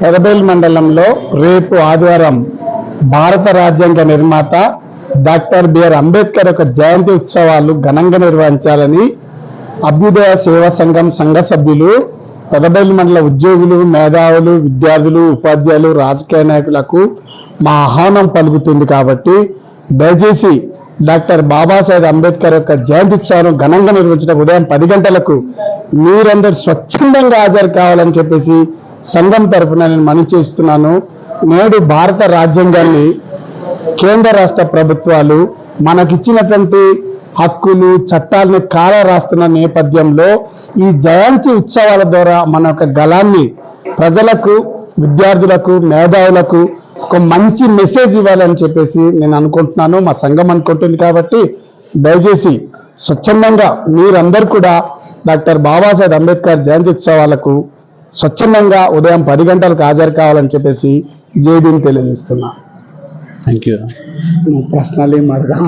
పెదబెల్ మండలంలో రేపు ఆదివారం భారత రాజ్యాంగ నిర్మాత డాక్టర్ బిఆర్ అంబేద్కర్ యొక్క జయంతి ఉత్సవాలు ఘనంగా నిర్వహించాలని అభ్యుదయ సేవా సంఘం సంఘ సభ్యులు, పెదబెల్ మండల ఉద్యోగులు, మేధావులు, విద్యార్థులు, ఉపాధ్యాయులు, రాజకీయ నాయకులకు మా ఆహ్వానం పలుకుతుంది. కాబట్టి దయచేసి డాక్టర్ బాబాసాహెబ్ అంబేద్కర్ యొక్క జయంతి ఉత్సవాలను ఘనంగా నిర్వహించడం ఉదయం 10 గంటలకు మీరందరూ స్వచ్ఛందంగా హాజరు కావాలని చెప్పేసి సంఘం తరఫున నేను మనవి చేస్తున్నాను. నేడు భారత రాజ్యాంగాన్ని కేంద్ర రాష్ట్ర ప్రభుత్వాలు మనకిచ్చినటువంటి హక్కులు, చట్టాలను కాలా రాస్తున్న నేపథ్యంలో ఈ జయంతి ఉత్సవాల ద్వారా మన యొక్క గళాన్ని ప్రజలకు, విద్యార్థులకు, మేధావులకు ఒక మంచి మెసేజ్ ఇవ్వాలని చెప్పేసి నేను అనుకుంటున్నాను, మా సంఘం అనుకుంటుంది. కాబట్టి దయచేసి స్వచ్ఛందంగా మీరందరూ కూడా డాక్టర్ బాబాసాహెబ్ అంబేద్కర్ జయంతి ఉత్సవాలకు స్వచ్ఛందంగా ఉదయం 10 గంటలకు హాజరు కావాలని చెప్పేసి జేబీని తెలియజేస్తున్నా. Thank you. ప్రశ్నలు ఏం అడగా